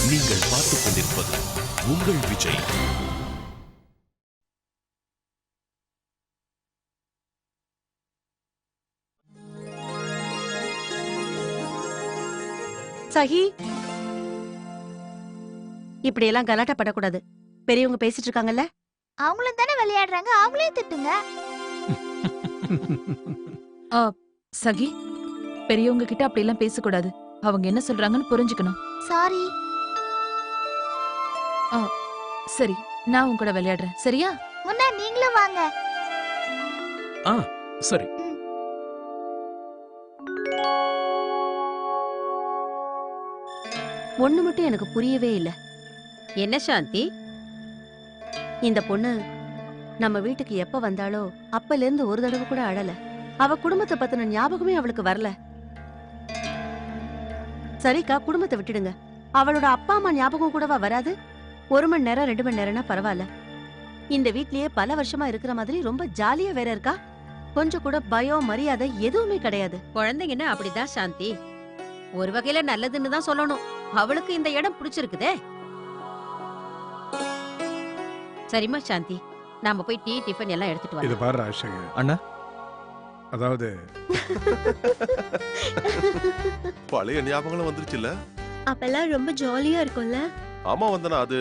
நீங்கள் பார்த்துக் கொண்டிருப்பது உங்கள் விஜய். சஹி, இப்படி எல்லாம் கலாட்டா படக்கூடாது. பெரியவங்க பேசிட்டு இருக்காங்கல்ல. அவங்களும் தானே விளையாடுறாங்க, அவங்களே திட்டுங்க. சகி, பெரியவங்க கிட்ட அப்படி எல்லாம் பேசக்கூடாது. அவங்க என்ன சொல்றாங்கன்னு புரிஞ்சுக்கணும். சாரி. சரி, நான் உன் கூட விளையாடுறேன். சரியா? முன்னா நீங்களும் வாங்க. சரி. ஒண்ணு மட்டும் எனக்கு புரியவே இல்ல. என்ன சாந்தி, இந்த பொண்ணு நம்ம வீட்டுக்கு எப்ப வந்தாலோ அப்பல இருந்து ஒரு தடவை கூட அழல. அவ குடும்பத்தை பத்தின ஞாபகமே அவளுக்கு வரல. சரிக்கா, குடும்பத்தை விட்டுடுங்க. அவளோட அப்பா அம்மா ஞாபகம் கூடவா வராது? 1 மணி நேரம் 2 மணி நேரம்னா பரவாயில்ல. இந்த வீட்லயே பல வருஷமா இருக்கிற மாதிரி ரொம்ப ஜாலியா வேற இருக்கா. கொஞ்சம் கூட பயம் மரியாதை எதுவுமே கிடையாது. குழந்தைங்கன்னா அப்படிதான் சாந்தி. ஒரு வகையில நல்லதுன்னு தான் சொல்லணும். அவளுக்கு இந்த இடம் பிடிச்சிருக்குதே. சரிம்மா சாந்தி, நாம போய் டீ டிஃபன் எல்லாம் எடுத்துட்டு இது வரோம். பாரு ராஜசேகர் அண்ணா, அதாவது பழைய ஞாபகங்களும் வந்துருச்சுல்ல. அப்பெல்லாம் ரொம்ப ஜாலியா இருக்கும்ல. ஆமா வந்தனா, அது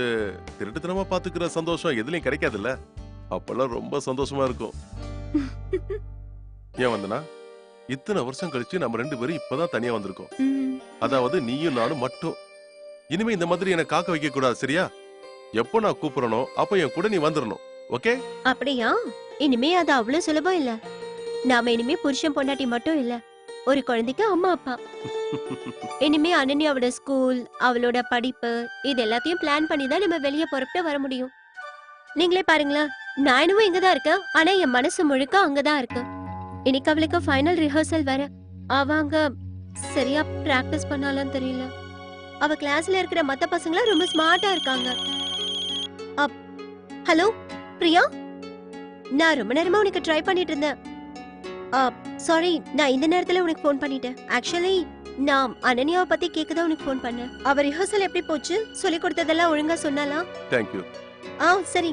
திருட்டுத்தனமா பாத்துக்கிற சந்தோஷம் எதுலயும் கிடைக்காதுல்ல. அப்பெல்லாம் ரொம்ப சந்தோஷமா இருக்கும். ஏன் வந்தனா, இத்தனை வருஷம் கழிச்சு நம்ம 2 பேரும் இப்பதான் தனியா வந்திருக்கோம். அதாவது நீயும் நானும் மட்டும். இனிமே இந்த மாதிரி என்ன காக்க வைக்க கூடாது, சரியா? எப்போ நான் கூப்பிடறனோ அப்ப என் கூட நீ வந்துடணும். ஓகே? அப்படியா? இனிமே அது அவ்வளவு சுலபம் இல்ல. நாம இனிமே புருஷன் பொண்டாட்டி மட்டும் இல்ல, ஒரு குழந்தைக்கு அம்மா அப்பா. இனிமே அனன்யாவோட ஸ்கூல், அவளோட படிப்பு, இது எல்லாத்தையும் பிளான் பண்ணி தான் நம்ம வெளியே புறப்பட்டு வர முடியும். நீங்களே பாருங்களேன், நான் என்னவோ இங்கதான் இருக்கேன், ஆனா என் மனசு முழுக்க அங்கதான் இருக்கு. இன்னைக்கு அவளுக்கு ஃபைனல் ரிஹர்சல் வேற. அவங்க சரியா பிராக்டிஸ் பண்ணாலும் தெரியல. அவ கிளாஸ்ல இருக்கிற மத்த பசங்களா ரொம்ப ஸ்மார்ட்டா இருக்காங்க. ஹலோ பிரியா, நான் ரொம்ப நேரமா உனக்கு ட்ரை பண்ணிட்டு இருந்தேன். சாரி, நான் இந்த நேரத்துல உனக்கு ஃபோன் பண்ணிட்டேன். ஆக்சுவலி நான் அனன்யாவை பத்தி கேட்கதான் உனக்கு ஃபோன் பண்ணேன். அவ ரிஹர்சல் எப்படி போச்சு? சொல்லி கொடுத்ததெல்லாம் ஒழுங்கா சொன்னாலா? Thank you. சரி,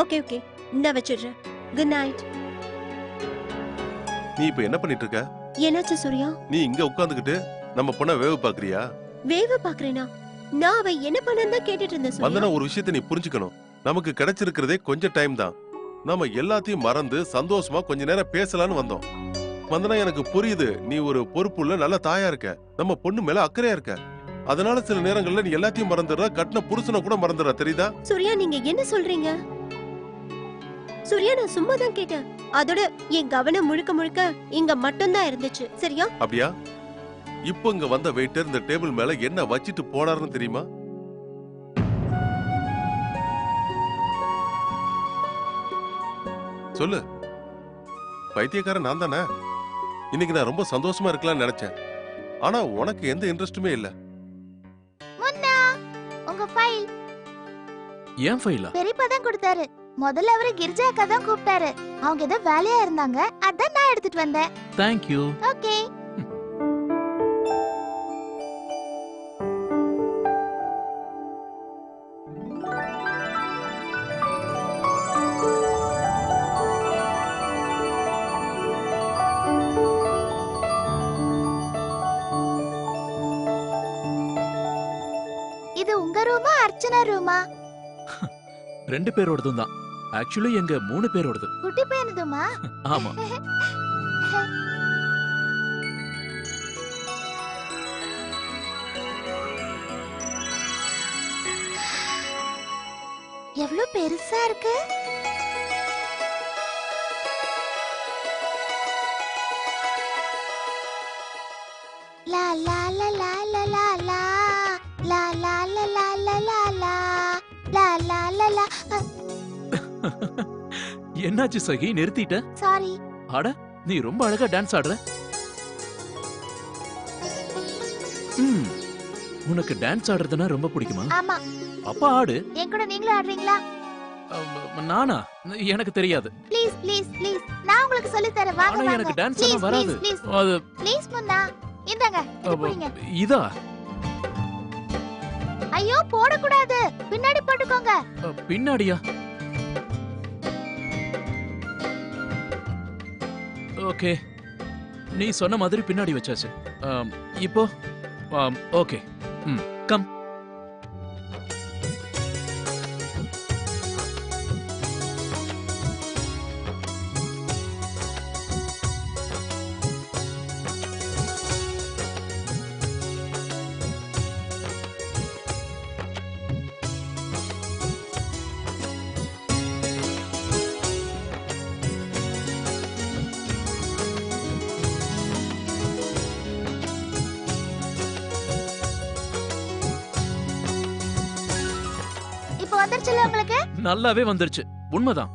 ஓகே ஓகே, நான் வச்சிடுறேன். Good night. நீ இப்ப என்ன பண்ணிட்டு இருக்க? என்னாச்சு சூர்யா? நீ இங்க உட்கார்ந்துகிட்டு நம்ம பொண்ண வேவு பாக்குறியா? வேவ பாக்குறேனா? நான் அவ என்ன பண்ணன்னு தான் கேட்டுட்டு இருந்தேன் சூர்யா. வந்தனா, ஒரு விஷயத்தை நீ புரிஞ்சுக்கணும். நமக்கு கிடைச்சிருக்கிறதே கொஞ்சம் டைம் தான். நாம எல்லாத்தையும் மறந்து சந்தோஷமா கொஞ்ச நேரம் பேசலான்னு வந்தோம். வந்தனா, எனக்கு புரியுது நீ ஒரு பொறுப்புள்ள நல்ல தாயா இருக்க, நம்ம பொண்ணு மேல அக்கறையா இருக்க. அதனால சில நேரங்கள்ல நீ எல்லாத்தையும் மறந்துடுற, கட்டின புருஷனை கூட மறந்துடுற, தெரியுதா? சூர்யா, நீங்க என்ன சொல்றீங்க? சூர்யா, நான் சும்மா தான் கேட்டேன். அதோட என் கவனம் முழுக்க முழுக்க இங்க மட்டும் தான் இருந்துச்சு, சரியா? அப்படியா? இப்போ இங்க வந்த வெயிட்டர் இந்த டேபிள் மேல என்ன வச்சிட்டு போனாருன்னு தெரியுமா? சொல்லு. பைத்தியக்காரன் நான் தானே. இன்னைக்கு நான் ரொம்ப சந்தோஷமா இருக்கலாம்னு நினைச்சேன். ஆனா உனக்கு எந்த இன்ட்ரெஸ்டுமே இல்ல. முன்னா, உங்க ஃபைல். ஏன் ஃபைலா? பெரியப்பா தான் கொடுத்தாரு. முதல்ல அவரு கிரிஜா அக்கா தான் கூப்பிட்டாரு. அவங்க ஏதோ வேலையா இருந்தாங்க, அதான் நான் எடுத்துட்டு வந்தேன். Thank you. ஓகே. இது உங்க ரூமா, அர்ச்சனா ரூமா? 2 பேரோடதும் தான். ஆக்சுவலி எங்க 3 பேரோடது. குட்டி பையனதுமா? ஆமா. எவ்வளவு பெருசா இருக்கு. லா லா லா லா லா லா லா லா லா லா லா லா லா லா லா லா லா லா. என்னாச்சு சகி, நிறுத்திட்ட? சாரி. அட, நீ ரொம்ப அழகா டான்ஸ் ஆடுற. உனக்கு டான்ஸ் ஆடுறதுனா ரொம்ப பிடிக்குமா? ஆமா. அப்பா ஆடு. என் கூட நீங்களும் ஆடுறீங்களா? நானா? எனக்கு தெரியாது. ப்ளீஸ் ப்ளீஸ் ப்ளீஸ், நான் உங்களுக்கு சொல்லி தரேன், வாங்க ஆனா வாங்க. எனக்கு டான்ஸ் எல்லாம் வராது. அது ப்ளீஸ் முன்னா, இந்தாங்க, இது புடிங்க. இதா? ஐயோ போடக்கூடாது, பின்னாடி போட்டுக்கோங்க. பின்னாடியா? ஓகே, நீ சொன்ன மாதிரி பின்னாடி வச்சாச்சு. இப்போ ஓகே. கம். இப்போ வந்துருச்சுல உங்களுக்கு? நல்லாவே வந்துருச்சு. உண்மைதான்.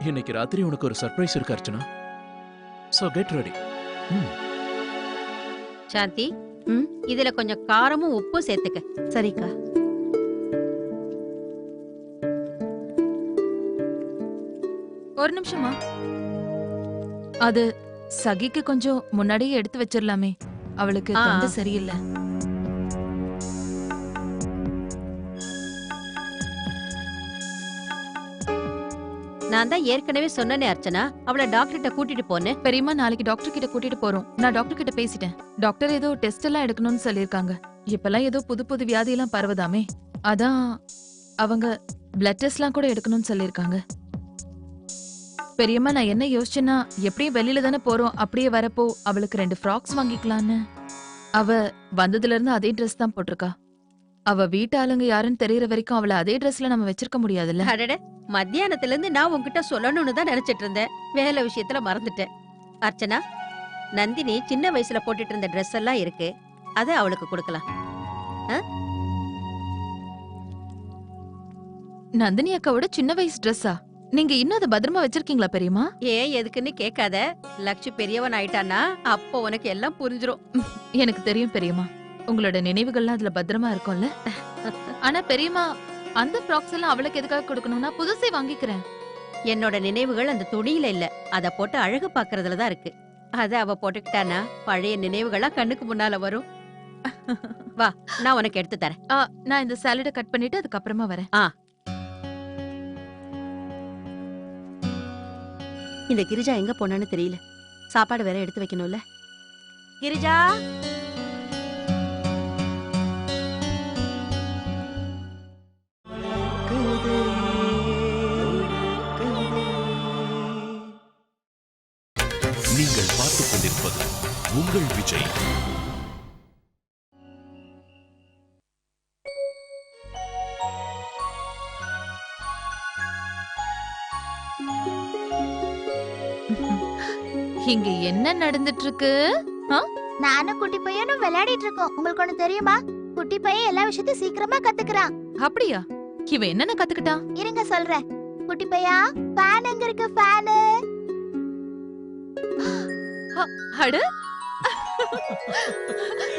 இன்னைக்கு ராத்திரி உனக்கு ஒரு சர்ப்ரைஸ் இருக்கு Archana. So get ready. Shanti, ம்? இதுல கொஞ்சம் காரமும் உப்பும் சேர்த்துக்க. சரிக்கா. ஒரு நிமிஷமா. அது சகிக்கு கொஞ்சம் முன்னாடியே எடுத்து வச்சிரலாமே. அவளுக்கு ஆ, தொண்டை ஆ. சரியில்லை. நான் தான் ஏற்கனவே சொன்னனே அர்ச்சனா, அவளை டாக்டர்கிட்ட கூட்டிட்டு போனேன். பெரியம்மா நாளைக்கு டாக்டர் கிட்ட கூட்டிட்டு போறோம். நான் டாக்டர் கிட்ட பேசிட்டேன். டாக்டர் ஏதோ டெஸ்ட் எல்லாம் எடுக்கணும்னு சொல்லிருக்காங்க. இப்பெல்லாம் ஏதோ புது புது வியாதி எல்லாம் பரவுதாமே. அதான் அவங்க பிளட் டெஸ்ட்லாம் கூட எடுக்கணும்னு சொல்லிருக்காங்க. பெரியம்மா நான் என்ன யோசிச்சேன்னா, எப்படியும் வெளியில தானே போறோம், அப்படியே வரப்போ அவளுக்கு 2 ஃப்ராக்ஸ் வாங்கிக்கலான்னு. அவ வந்ததுல இருந்து அதே ட்ரெஸ் தான் போட்டிருக்கா. அவ வீட்டு ஆளுங்க யாருன்னு தெரியற வரைக்கும் அவளை அதே ட்ரெஸ்ல நம்ம வச்சிருக்க முடியாதுல்ல. அடட, மத்தியானத்துல இருந்து நான் உன்கிட்ட சொல்லணும்னு தான் நினைச்சிட்டு இருந்தேன். வேலை விஷயத்துல மறந்துட்டேன். அர்ச்சனா, நந்தினி சின்ன வயசுல போட்டுட்டு இருந்த ட்ரெஸ் எல்லாம் இருக்கு, அதை அவளுக்கு கொடுக்கலாம். நந்தினி அக்காவோட சின்ன வயசு ட்ரெஸ்ஸா? நீங்க இன்னும் அதை பத்திரமா வச்சிருக்கீங்களா பெரியம்மா? ஏன் எதுக்குன்னு கேட்காத. லட்சு பெரியவன் ஆயிட்டானா அப்போ உனக்கு எல்லாம் புரிஞ்சிரும். எனக்கு தெரியும் பெரியம்மா, உங்களோட நினைவுகள்லாம் அதுல பத்திரமா இருக்கும்ல. ஆனா பெரியம்மா, அந்த ஃப்ராக்ஸ் எல்லாம் அவளுக்கு எதுக்காக கொடுக்கணும்னா புதுசே வாங்கிக்கிறேன். என்னோட நினைவுகள் அந்த துணியில இல்ல, அத போட்டு அழகு பாக்குறதுல தான் இருக்கு. அத அவ போட்டுக்கிட்டானா பழைய நினைவுகளா கண்ணுக்கு முன்னால வரும். வா, நான் உனக்கு எடுத்து தரேன். நான் இந்த சாலட கட் பண்ணிட்டு அதுக்கப்புறமா வரேன். இந்த கிரிஜா எங்க போனான்னு தெரியல. சாப்பாடு வேற எடுத்து வைக்கணும்ல. கிரிஜா, நீங்கள் பார்த்துக் கொண்டிருப்பது உங்கள் விஜய். இங்க என்ன நடந்துட்டு இருக்கு? நானும் குட்டி பையனும் விளையாடிட்டு இருக்கோம். உங்களுக்கு ஒண்ணு தெரியுமா? குட்டி பையன் எல்லா விஷயத்தையும் சீக்கிரமா கத்துக்கிறான். அப்படியா? இவ என்னென்ன கத்துக்கிட்டா? இருங்க சொல்றேன். குட்டி பையா, ஃபேன் எங்க இருக்கு? ஃபேனு. அட,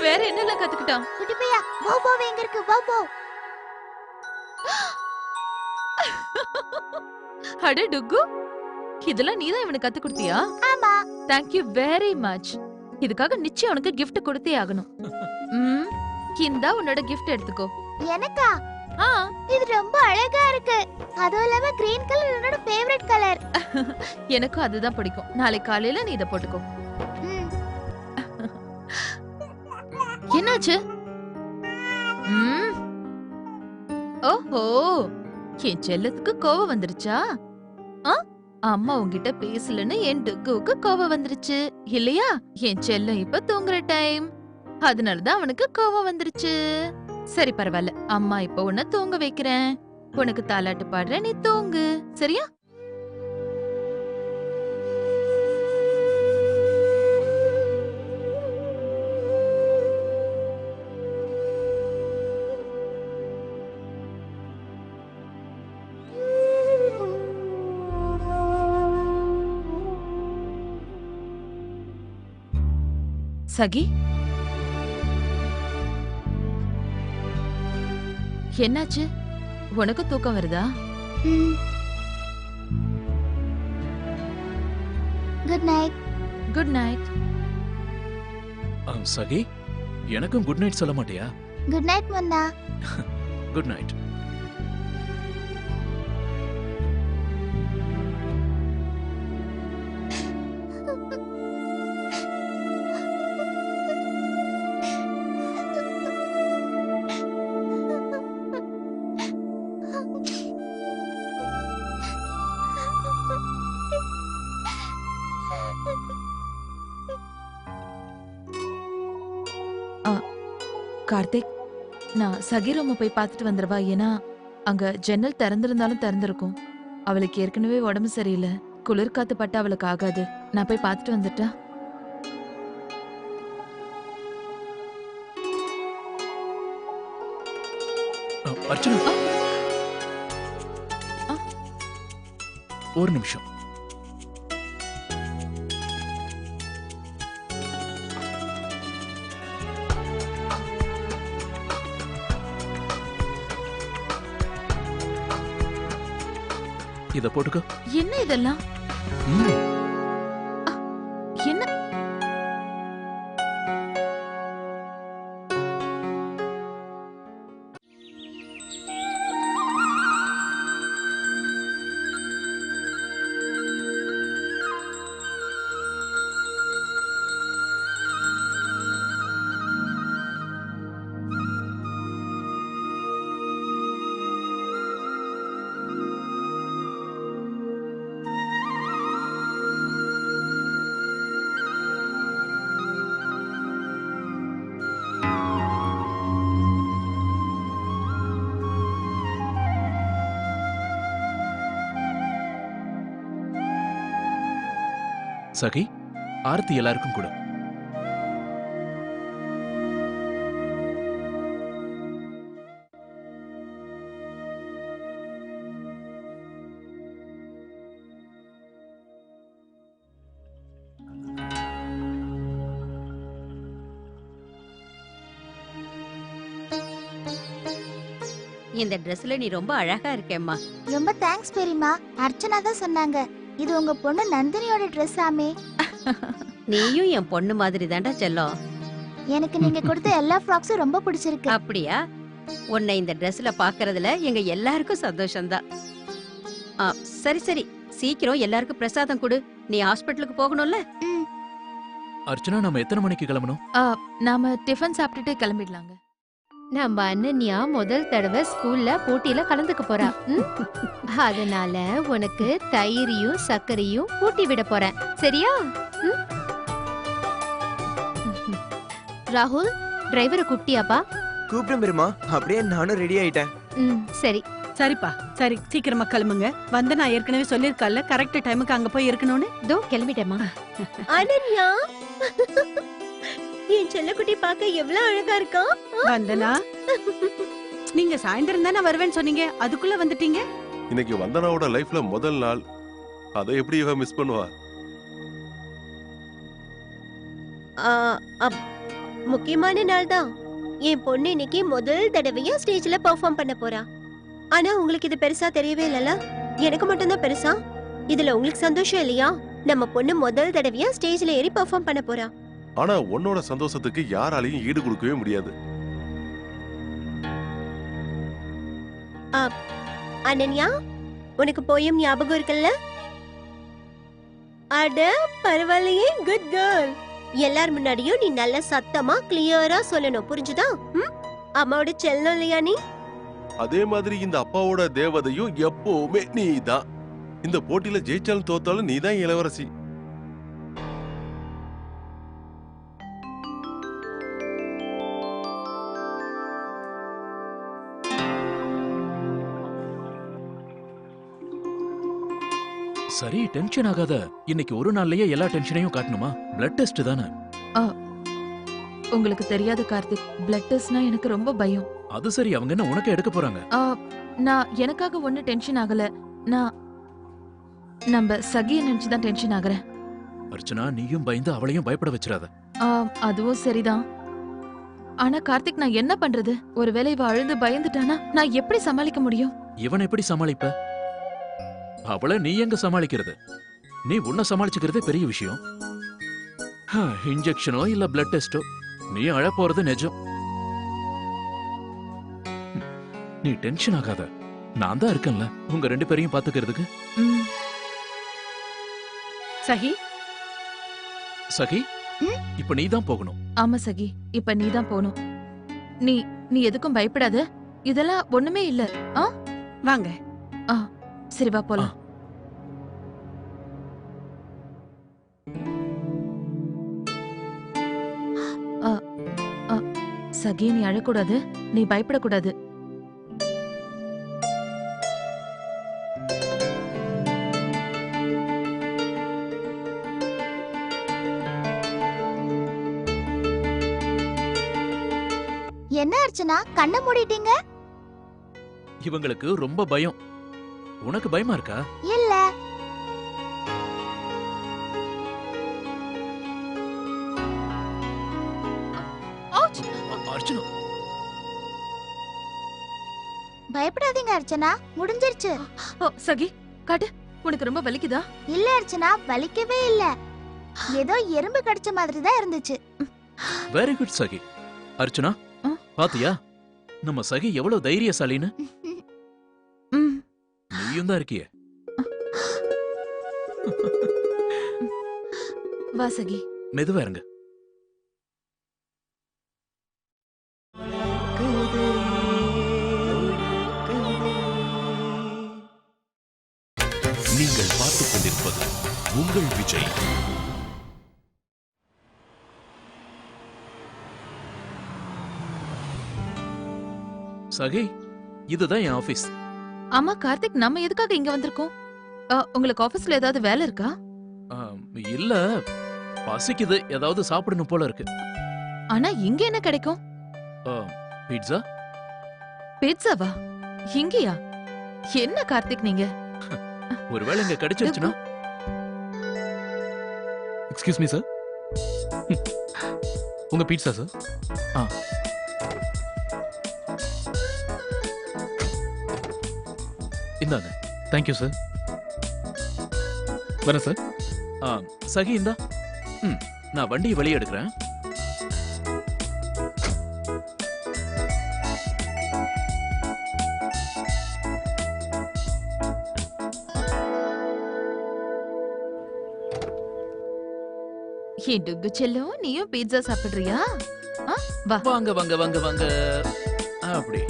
வேற என்னெல்லாம் கத்துக்கிட்டா? குட்டி பையா, போபோ எங்க இருக்கு? போபோ. அட டுக்கு, இதெல்லாம் நீதான் இவனுக்கு கத்து கொடுத்தியா? ஆமா. Thank you very much. இதுக்காக நிச்சயம் உனக்கு gift கொடுத்தே ஆகணும். இந்தா உன்னோட gift எடுத்துக்கோ. எனக்கா? இது ரொம்ப அழகா இருக்கு. அதுவும் இல்லாம கிரீன் கலர் என்னோட ஃபேவரட் கலர். எனக்கும் அதுதான் பிடிக்கும். நாளை காலையில நீ இத போட்டுக்கோ. என்னாச்சு? ஓஹோ, என் செல்லத்துக்கு கோவம் வந்துருச்சா? அம்மா உன்கிட்ட பேசலன்னு என் டுக்குவுக்கு கோவம் வந்துருச்சு இல்லையா? என் செல்லம் இப்ப தூங்குற டைம், அதனாலதான் அவனுக்கு கோவம் வந்துருச்சு. சரி பரவாயில்ல, அம்மா இப்ப உன்னை தூங்க வைக்கிறேன். உனக்கு தாலாட்டு பாடுறேன், நீ தூங்கு. சரியா? சகி, என்னாச்சு? உனக்கு தூக்கம் வருதா? Good night. Good night. Sakhi, எனக்கும் குட் நைட் சொல்ல மாட்டியா? Good night Munna. Good night. Karthik, நான் சகி ரூம போய் பார்த்துட்டு வந்துருவா. ஏன்னா அங்க ஜன்னல் திறந்திருந்தாலும் திறந்திருக்கும். அவளுக்கு ஏற்கனவே உடம்பு சரியில்லை. குளிர் காத்து பட்டா அவளுக்கு ஆகாது. நான் போய் பார்த்துட்டு வந்துட்டா. அர்ச்சனா, ஒரு நிமிஷம். இத போட்டுக்கோ. என்ன இதெல்லாம்? என்ன? சகி, ஆர்த்தி எல்லாருக்கும் கூட. இந்த ட்ரெஸ்ல நீ ரொம்ப அழகா இருக்கேம்மா. ரொம்ப தேங்க்ஸ் பெரியம்மா. அர்ச்சனா தான் சொன்னாங்க. இது உங்க பொண்ணு நந்தினியோட ட்ரெஸ் ஆமே. நீயும் என் பொண்ணு மாதிரி தாண்டா செல்லம். எனக்கு நீங்க கொடுத்த எல்லா ஃப்ராக்ஸும் ரொம்ப பிடிச்சிருக்கு. அப்படியா? உன்னை இந்த ட்ரெஸ்ல பாக்குறதுல எங்க எல்லாருக்கும் சந்தோஷம்தான். சரி சரி, சீக்கிரம் எல்லாருக்கும் பிரசாதம் கொடு. நீ ஹாஸ்பிட்டலுக்கு போகணும்ல. அர்ச்சனா, நாம எத்தனை மணிக்கு கிளம்பணும்? நாம டிஃபன் சாப்பிட்டுட்டு கிளம்பிடலாங்க. நம்ம அண்ணன்யா முதல் தடவை ஸ்கூல்ல போட்டியில கலந்துக்க போறா. அதனால உனக்கு தயிரையும் சர்க்கரையும் ஊட்டி விட போறேன். சரியா? ராகுல், டிரைவரை கூப்பிட்டியாப்பா? கூப்பிட்டேன் பெரியம்மா. அப்படியே நானும் ரெடி ஆயிட்டேன். சரி. சரிப்பா, சரி, சீக்கிரமா கிளம்புங்க. வந்து நான் ஏற்கனவே சொல்லிருக்கல கரெக்ட் டைமுக்கு அங்க போய் இருக்கணும்னு. தோ கிளம்பிட்டேமா. அனன்யா, என் செல்லக்குட்டி பார்க்க எவ்வளவு அழகா இருக்கா. வந்தனா, நீங்க சாயந்தரம் தானே வருவேன்னு சொன்னீங்க, அதுக்குள்ள வந்துட்டீங்க. இன்னைக்கு வந்தனாவோட லைஃப்ல முதல் நாள். அதை எப்படி இவ மிஸ் பண்ணுவா? முக்கியமான நாள் தான். என் பொண்ணு இன்னைக்கு முதல் தடவையா ஸ்டேஜ்ல பெர்ஃபார்ம் பண்ண போறா. ஆனா உங்களுக்கு இது பெருசா தெரியவே இல்லல. எனக்கு மட்டும் தான் பெருசா. இதுல உங்களுக்கு சந்தோஷம் இல்லையா? நம்ம பொண்ணு முதல் தடவையா ஸ்டேஜ்ல ஏறி பெர்ஃபார்ம் பண்ண போறா. ஆனா உன்னோட சந்தோஷத்துக்கு யாராலையும் ஈடு கொடுக்கவே முடியாது. அனன்யா, உனக்கு போயம் ஞாபகம் இருக்குல்ல? அட பரவாயில்லையே, குட் கேர்ள். எல்லார் முன்னாடியும் நீ நல்ல சத்தமா கிளியரா சொல்லணும், புரிஞ்சுதா? அம்மாவோட செல்லம் இல்லையா நீ? அதே மாதிரி இந்த அப்பாவோட தேவதையும் எப்பவுமே நீதான். இந்த போட்டியில ஜெயிச்சாலும் தோத்தாலும் நீதான் இளவரசி. சரி, டென்ஷன் ஆகாத. இன்னைக்கு ஒரு நாள்லயே எல்லா டென்ஷனையும் காட்டணுமா? பிளட் டெஸ்ட் தானே. உங்களுக்கு தெரியாது கார்த்திக், பிளட் டெஸ்ட்னா எனக்கு ரொம்ப பயம். அது சரி, அவங்க என்ன உனக்கு எடுக்க போறாங்க? நான் எனக்காக ஒண்ணு டென்ஷன் ஆகல. நான் நம்ம சகியை நினைச்சுதான் டென்ஷன் ஆகுறேன். அர்ச்சனா, நீயும் பயந்து அவளையும் பயப்பட வச்சிடாத. அதுவும் சரிதான். ஆனா கார்த்திக், நான் என்ன பண்றது? ஒருவேளை இவ அழுது பயந்துட்டானா நான் எப்படி சமாளிக்க முடியும்? இவன் எப்படி சமாளிப்ப? அவளை நீ எங்க சமாளிக்கிறது? நீ உன்னை சமாளிச்சுக்கிறதே பெரிய விஷயம். இன்ஜெக்ஷனோ இல்ல பிளட் டெஸ்டோ, நீ அழ போறது நிஜம். நீ டென்ஷன் ஆகாத, நான் தான் இருக்கேன்ல உங்க 2 பேரையும் பாத்துக்கிறதுக்கு. ம். சஹி, சகி, இப்ப நீ தான் போகணும். ஆமா சகி, இப்ப நீதான் போகணும். நீ நீ எதுக்கும் பயப்படாத, இதெல்லாம் ஒண்ணுமே இல்ல. வாங்க. சரி வா போலாம். சகி, நீ அழக்கூடாது, நீ பயப்படக்கூடாது. என்ன அர்ச்சனா கண்ணை மூடிட்டீங்க? இவங்களுக்கு ரொம்ப பயம். உனக்கு பயமா இருக்கா? இல்ல. அர்ச்சனா, பயப்படாதீங்க அர்ச்சனா, முடிஞ்சிருச்சு. சகி காட்டு, உனக்கு ரொம்ப வலிக்குதா? இல்ல அர்ச்சனா, வலிக்கவே இல்ல. ஏதோ எறும்பு கடிச்ச மாதிரி தான் இருந்துச்சு. வெரி குட் சகி. அர்ச்சனா, பாத்தியா நம்ம சகி எவ்வளவு தைரியசாலின்னு? நீயும் தான் இருக்கியே. வா சகி. மெதுவா இருங்க. நீங்கள் பார்த்துக் கொண்டிருப்பது உங்கள் விஜய். சகி, இதுதான் என் ஆபீஸ். ஆமா கார்த்திக், நம்ம எதுக்காக இங்க வந்திருக்கோம்? உங்களுக்கு ஆபீஸ்ல ஏதாவது வேலை இருக்கா? இல்ல, பசிக்குது, ஏதாவது சாப்பிடணும் போல இருக்கு. ஆனா இங்க என்ன கிடைக்கும்? பீட்சா. பீட்சாவா? இங்கயா? என்ன கார்த்திக் நீங்க? ஒருவேளை இங்க கிடைச்சிருச்சுனா? எக்ஸ்கியூஸ் மீ சார், உங்க பீட்சா சார். இந்தாங்க. Thank you sir. வரேன் சார். சகி இந்தா. நான் வண்டியை வெளியே எடுக்கிறேன். என் டுக்கு செல்லம், நீயும் பீட்சா சாப்பிடுறியா? வா. வாங்க வாங்க வாங்க வாங்க. அப்படி.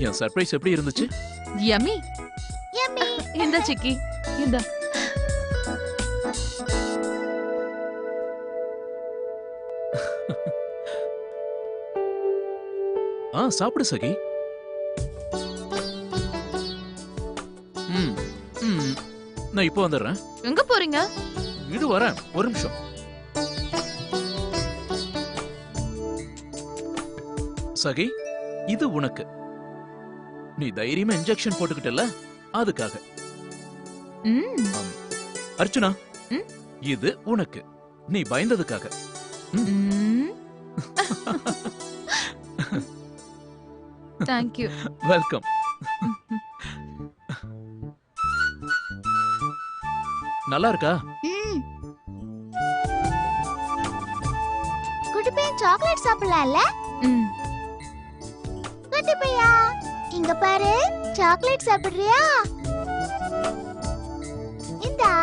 என் சர்ப்ரைஸ் எப்படி இருந்துச்சு? யம்மி. யம்மி. இந்த சிக்கி, இந்த. சாப்பிடு சகி. நான் இப்போ வந்துடுறேன். எங்க போறீங்க? இது வரேன், ஒரு நிமிஷம். சகி, இது உனக்கு. நீ தைரியமா இன்ஜெக்ஷன் போட்டுக்கிட்டல, அதுக்காக. அர்ச்சனா, இது உனக்கு. நீ பயந்ததுக்காக. தேங்க்யூ. வெல்கம். நல்லா இருக்கா? குட்டி பையன் சாக்லேட் சாப்பிடலாம்ல? குட்டி பையா, இங்க பாரு, சாக்லேட் சாப்பிடுறியா? இந்தா.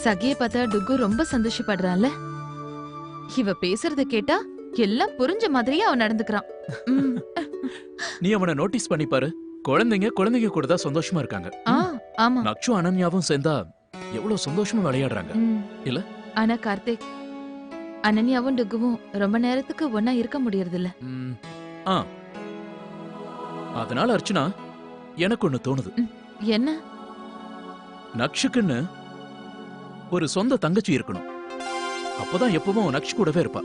சகிய பார்த்தா டுக்கு ரொம்ப சந்தோஷப்படுறான்ல. இவ பேசுறத கேட்டா எல்லாம் புரிஞ்ச மாதிரியே அவன் நடந்துக்கிறான். நீ அவனை நோட்டீஸ் பண்ணி பாரு. குழந்தைங்க கூட தான் சந்தோஷமா இருக்காங்க. ஆமா. நக்ஷு அனன்யாவும் சேர்ந்தா எவ்வளவு சந்தோஷமா விளையாடுறாங்க இல்ல? ஆனா கார்த்திக், அனன்யாவும் டுக்குவும் ரொம்ப நேரத்துக்கு ஒன்னா இருக்க முடியறது இல்ல. அதனால அர்ச்சனா, எனக்கு ஒண்ணு தோணுது. என்ன? நக்ஷுக்குன்னு ஒரு சொந்த தங்கச்சி இருக்கணும். அப்பதான் எப்பவும் நக்ஷு கூடவே இருப்பா.